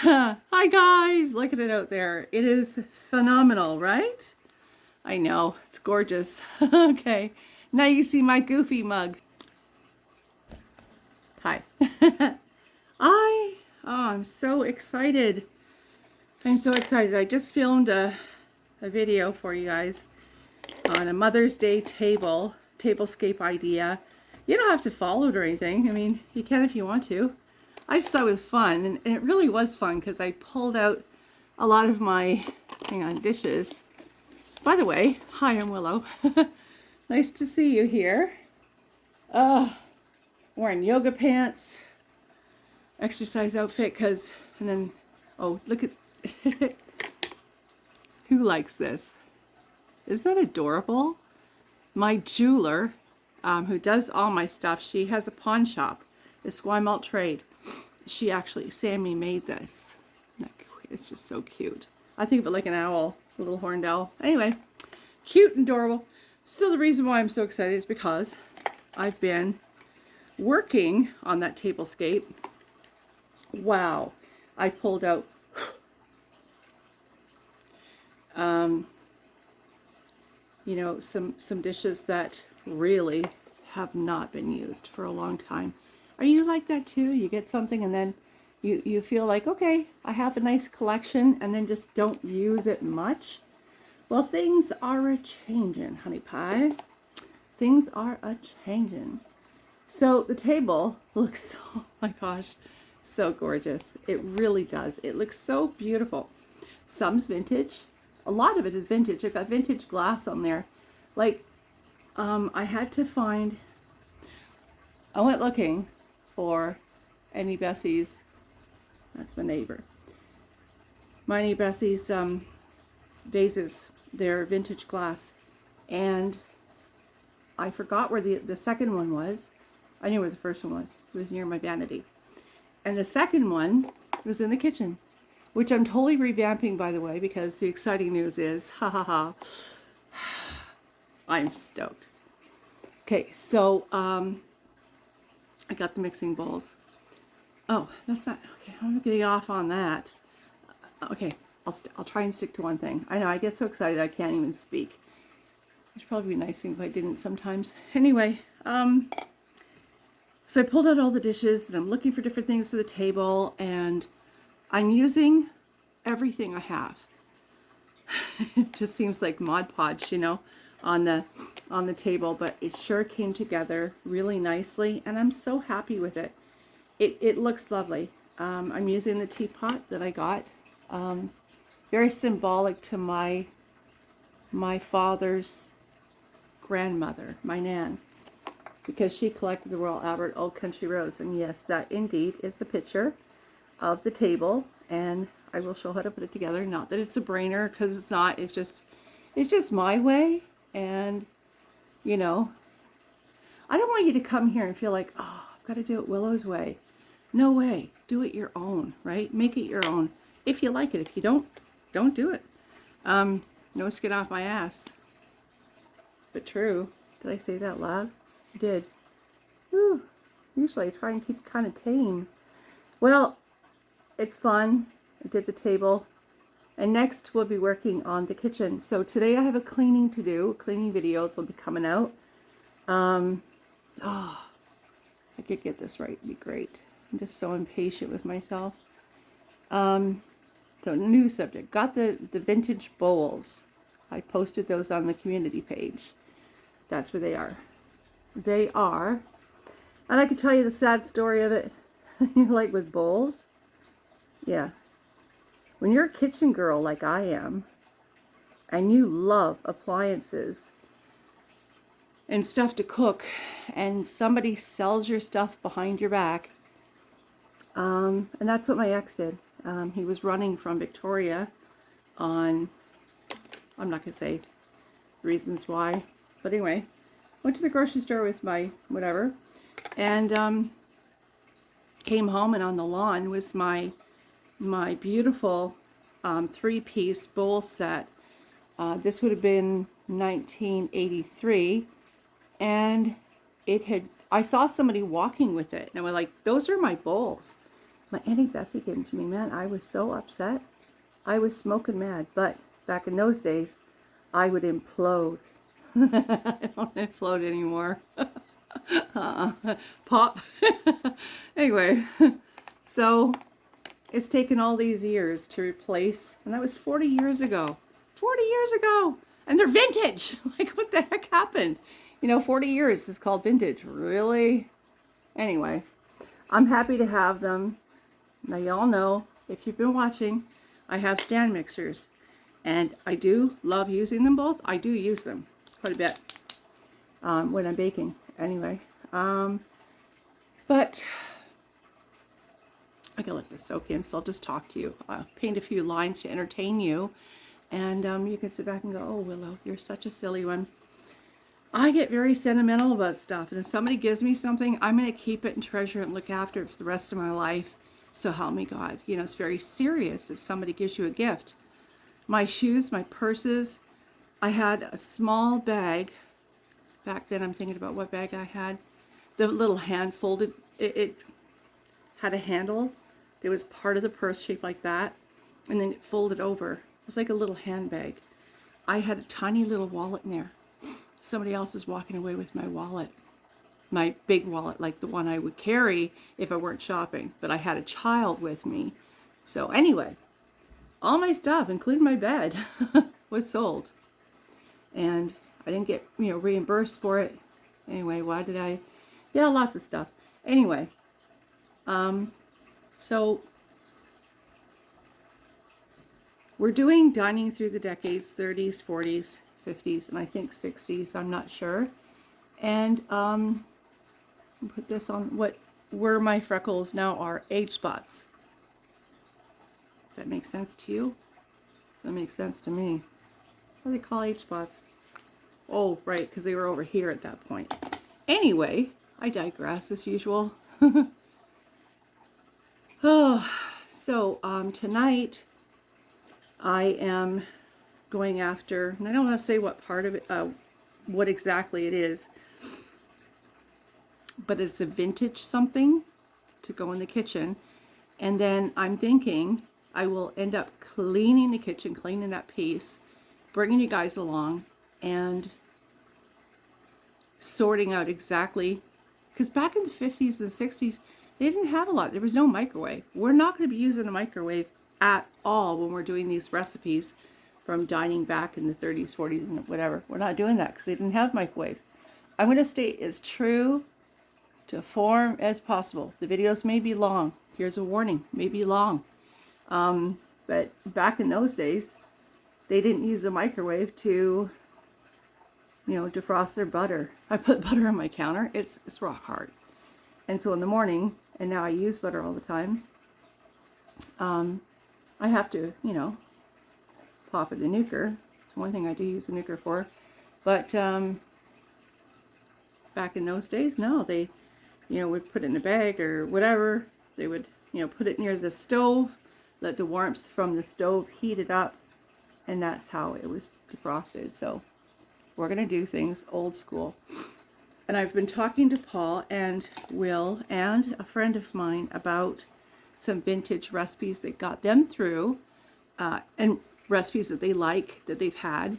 Hi guys, look at it out there. It is phenomenal, right? I know, it's gorgeous. Okay, now you see my goofy mug. Hi. I'm so excited. I'm so excited. I just filmed a video for you guys on a Mother's Day tablescape idea. You don't have to follow it or anything. I mean, you can if you want to. I just thought it was fun, and it really was fun because I pulled out a lot of my, dishes. By the way, hi, I'm Willow. Nice to see you here. Wearing yoga pants, exercise outfit, and then, oh, look at, who likes this? Isn't that adorable? My jeweler, who does all my stuff, she has a pawn shop, Esquimalt Trade. She actually, Sammy made this. It's just so cute. I think of it like an owl, a little horned owl. Anyway, cute and adorable. So the reason why I'm so excited is because I've been working on that tablescape. Wow. I pulled out some dishes that really have not been used for a long time. Are you like that too? You get something and then you feel like, okay, I have a nice collection, and then just don't use it much? Well, things are a-changing, honey pie. Things are a-changing. So the table looks, oh my gosh, so gorgeous. It really does. It looks so beautiful. Some's vintage. A lot of it is vintage. I've got vintage glass on there. Like, I had to find, I went looking for Annie Bessie's, that's my neighbor, my Annie Bessie's vases. They're vintage glass, and I forgot where the second one was. I knew where the first one was. It was near my vanity. And the second one was in the kitchen, which I'm totally revamping, by the way, because the exciting news is, I'm stoked. Okay, so I got the mixing bowls. Oh, that's not, okay, I'm getting off on that. Okay, I'll try and stick to one thing. I know, I get so excited I can't even speak. It'd probably be a nice thing if I didn't sometimes. Anyway, so I pulled out all the dishes, and I'm looking for different things for the table, and I'm using everything I have. It just seems like Mod Podge, on the table, but it sure came together really nicely, and I'm so happy with it. It looks lovely. I'm using the teapot that I got. Very symbolic to my father's grandmother, my Nan, because she collected the Royal Albert Old Country Rose. And yes, that indeed is the picture of the table, and I will show how to put it together. Not that it's a brainer, because it's not. It's just my way. And I don't want you to come here and feel like, oh, I've got to do it Willow's way. No way. Do it your own, right? Make it your own. If you like it. If you don't do it. No skin off my ass. But true. Did I say that loud? I did. Whew. Usually I try and keep it kind of tame. Well, it's fun. I did the table. And next we'll be working on the kitchen. So today I have a cleaning to do. A cleaning video will be coming out. I could get this right. It'd be great. I'm just so impatient with myself. So new subject. Got the vintage bowls. I posted those on the community page. That's where they are. They are. And I could tell you the sad story of it. Like with bowls. Yeah. When you're a kitchen girl like I am, and you love appliances and stuff to cook, and somebody sells your stuff behind your back, and that's what my ex did. He was running from Victoria on, I'm not going to say reasons why, but anyway, went to the grocery store with my whatever, and came home, and on the lawn was my beautiful 3-piece bowl set. This would have been 1983, and I saw somebody walking with it, and I was like, those are my bowls. My Auntie Bessie gave them to me. Man, I was so upset. I was smoking mad. But back in those days, I would implode. I don't implode anymore. Pop. Anyway, so it's taken all these years to replace, and that was 40 years ago. 40 years ago! And they're vintage! Like, what the heck happened? You know, 40 years is called vintage. Really? Anyway, I'm happy to have them. Now, y'all know, if you've been watching, I have stand mixers. And I do love using them both. I do use them quite a bit when I'm baking. Anyway, but I gotta let this soak in, so I'll just talk to you. I'll paint a few lines to entertain you, and you can sit back and go, oh, Willow, you're such a silly one. I get very sentimental about stuff, and if somebody gives me something, I'm going to keep it and treasure it and look after it for the rest of my life. So help me God. You know, it's very serious if somebody gives you a gift. My shoes, my purses, I had a small bag. Back then, I'm thinking about what bag I had. The little hand folded, it had a handle. It was part of the purse shaped like that, and then it folded over. It was like a little handbag. I had a tiny little wallet in there. Somebody else is walking away with my wallet. My big wallet, like the one I would carry if I weren't shopping. But I had a child with me. So anyway, all my stuff, including my bed, was sold. And I didn't get, you know, reimbursed for it. Anyway, why did I? Yeah, lots of stuff. Anyway, so we're doing Dining Through the Decades, 30s, 40s, 50s, and I think 60s, I'm not sure. And put this on what where my freckles now are age spots. That makes sense to you? That makes sense to me. What do they call age spots? Oh, right, because they were over here at that point. Anyway, I digress as usual. Oh, so tonight I am going after, and I don't want to say what part of it, what exactly it is, but it's a vintage something to go in the kitchen. And then I'm thinking I will end up cleaning the kitchen, cleaning that piece, bringing you guys along, and sorting out exactly, because back in the 50s and 60s, they didn't have a lot. There was no microwave. We're not going to be using a microwave at all when we're doing these recipes from dining back in the 30s, 40s, and whatever. We're not doing that because they didn't have microwave. I'm going to stay as true to form as possible. The videos may be long. Here's a warning, may be long. But back in those days, they didn't use a microwave to, you know, defrost their butter. I put butter on my counter. It's rock hard. And so in the morning, and now I use butter all the time, I have to, you know, pop it in the nuker. It's one thing I do use the nuker for. But back in those days, no, they, you know, would put it in a bag or whatever. They would, you know, put it near the stove, let the warmth from the stove heat it up, and that's how it was defrosted. So we're going to do things old school. And I've been talking to Paul and Will and a friend of mine about some vintage recipes that got them through, and recipes that they like, that they've had.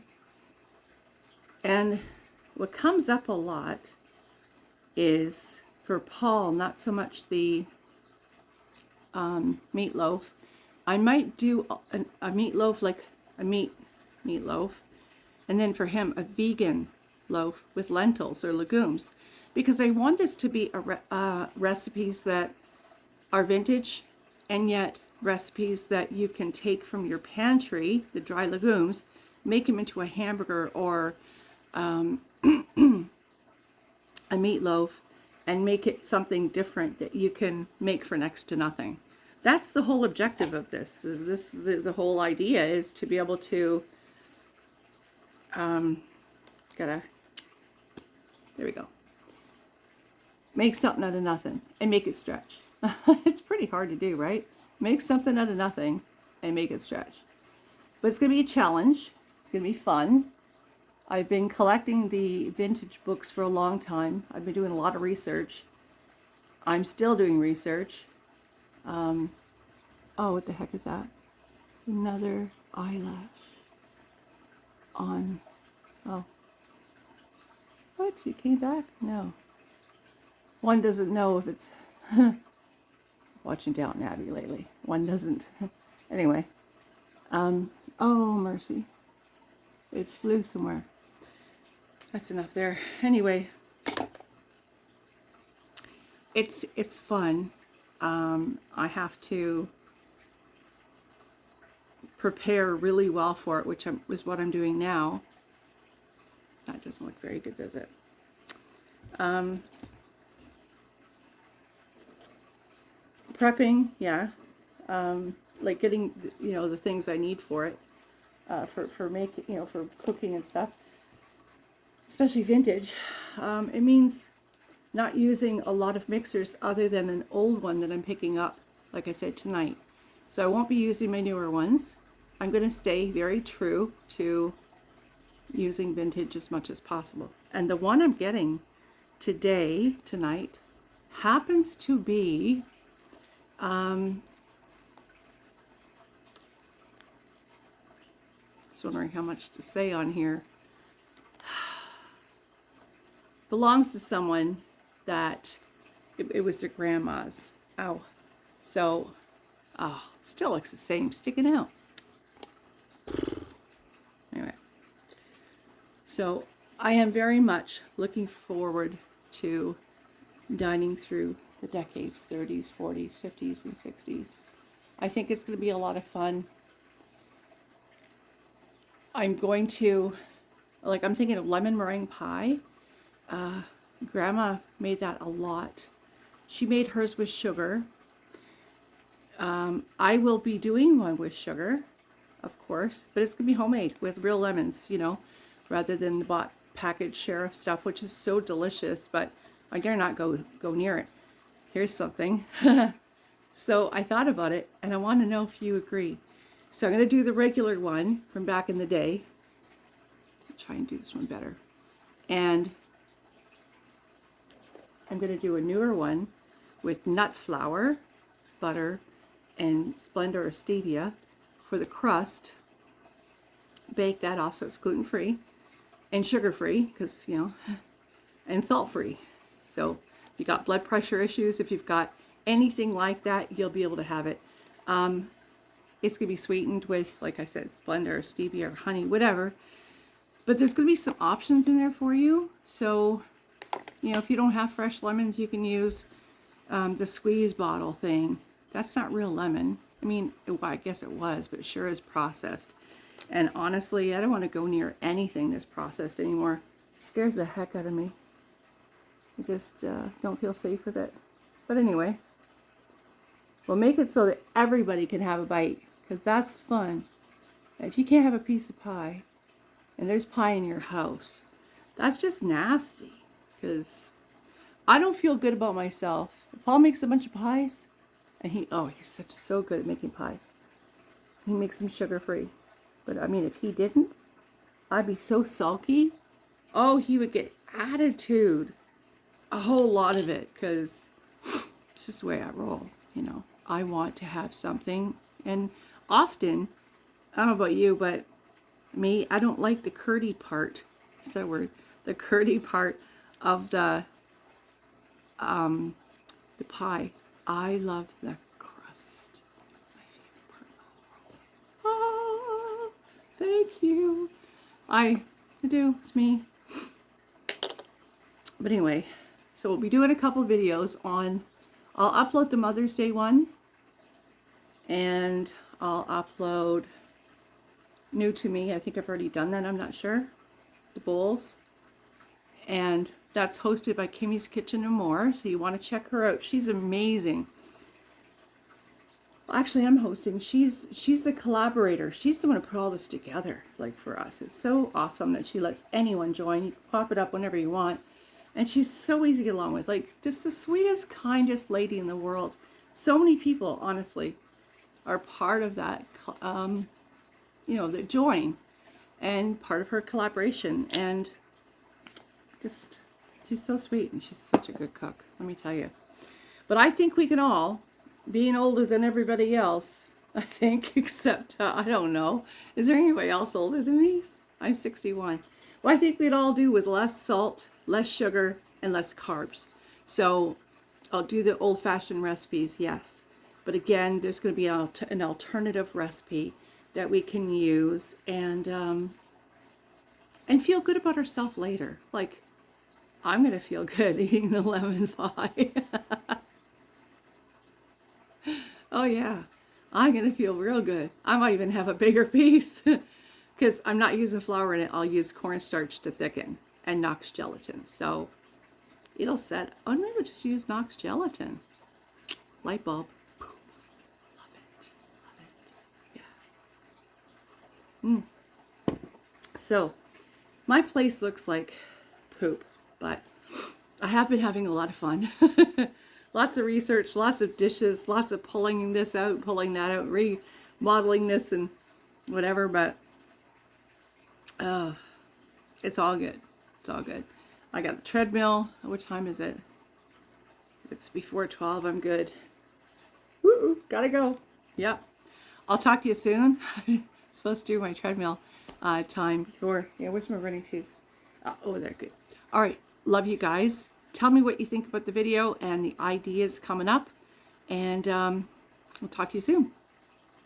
And what comes up a lot is, for Paul, not so much the meatloaf. I might do a meatloaf, like a meatloaf, and then for him a vegan loaf with lentils or legumes, because I want this to be recipes that are vintage, and yet recipes that you can take from your pantry, the dry legumes, make them into a hamburger or a meatloaf, and make it something different that you can make for next to nothing. That's the whole objective of this. The whole idea is to be able to there we go. Make something out of nothing and make it stretch. It's pretty hard to do, right? Make something out of nothing and make it stretch. But it's going to be a challenge. It's going to be fun. I've been collecting the vintage books for a long time. I've been doing a lot of research. I'm still doing research. Oh, what the heck is that? Another eyelash on. Oh. What? She came back? No. One doesn't know if it's watching Downton Abbey lately. One doesn't. Anyway. Oh, mercy. It flew somewhere. That's enough there. Anyway. It's fun. I have to prepare really well for it, which is what I'm doing now. That doesn't look very good, does it? Prepping, yeah. Like getting, the things I need for it, for making, for cooking and stuff. Especially vintage. It means not using a lot of mixers other than an old one that I'm picking up, like I said, tonight. So I won't be using my newer ones. I'm going to stay very true to using vintage as much as possible. And the one I'm getting tonight, happens to be just wondering how much to say on here. Belongs to someone that it was their grandma's. Ow. So, still looks the same, sticking out. Anyway, so I am very much looking forward to dining through the decades, 30s, 40s, 50s, and 60s. I think it's going to be a lot of fun. I'm going to, I'm thinking of lemon meringue pie. Grandma made that a lot. She made hers with sugar. I will be doing one with sugar, of course, but it's going to be homemade with real lemons, rather than the bought packaged sheriff stuff, which is so delicious, but I dare not go near it. Here's something. So I thought about it, and I want to know if you agree. So I'm going to do the regular one from back in the day. I'll try and do this one better. And I'm going to do a newer one with nut flour, butter, and Splenda or stevia for the crust. Bake that off so it's gluten-free and sugar-free, because, and salt-free. So if you got blood pressure issues, if you've got anything like that, you'll be able to have it. It's going to be sweetened with, like I said, Splenda or stevia or honey, whatever. But there's going to be some options in there for you. So, if you don't have fresh lemons, you can use the squeeze bottle thing. That's not real lemon. I mean, I guess it was, but it sure is processed. And honestly, I don't want to go near anything that's processed anymore. It scares the heck out of me. I just don't feel safe with it. But anyway, we'll make it so that everybody can have a bite, because that's fun. If you can't have a piece of pie, and there's pie in your house, that's just nasty, because I don't feel good about myself. Paul makes a bunch of pies, and he's so good at making pies. He makes them sugar-free. But I mean, if he didn't, I'd be so sulky. Oh, he would get attitude. A whole lot of it, because it's just the way I roll, I want to have something. And often, I don't know about you, but me, I don't like the curdy part. Is that a word? The curdy part of the pie. I love the crust. It's my favorite part of the whole world. Thank you. I do. It's me. But anyway, so we'll be doing a couple of videos on. I'll upload the Mother's Day one, and I'll upload new to me. I think I've already done that. I'm not sure. The bowls. And that's hosted by Kimmy's Kitchen and More. So you want to check her out. She's amazing. Well, actually, I'm hosting. She's the collaborator. She's the one who put all this together, for us. It's so awesome that she lets anyone join. You can pop it up whenever you want. And she's so easy to get along with. Just the sweetest, kindest lady in the world. So many people, honestly, are part of that, that join. And part of her collaboration. And just, she's so sweet. And she's such a good cook, let me tell you. But I think we can all being older than everybody else, I think, except, I don't know. Is there anybody else older than me? I'm 61. Well, I think we'd all do with less salt, less sugar, and less carbs. So I'll do the old-fashioned recipes, yes. But again, there's going to be an alternative recipe that we can use and feel good about ourselves later. Like, I'm going to feel good eating the lemon pie. Oh yeah, I'm going to feel real good. I might even have a bigger piece because I'm not using flour in it. I'll use cornstarch to thicken and Knox gelatin. So it'll set, oh, maybe we'll just use Knox gelatin. Light bulb. Poof. Love it. Love it. Yeah. So my place looks like poop, but I have been having a lot of fun. Lots of research, lots of dishes, lots of pulling this out, pulling that out, remodeling this and whatever, but it's all good. It's all good. I got the treadmill. What time is it? If it's before 12, I'm good. Woo, gotta go. Yep. I'll talk to you soon. Supposed to do my treadmill time before. Yeah, where's my running shoes? Oh, they're good. All right. Love you guys. Tell me what you think about the video and the ideas coming up. And we'll talk to you soon.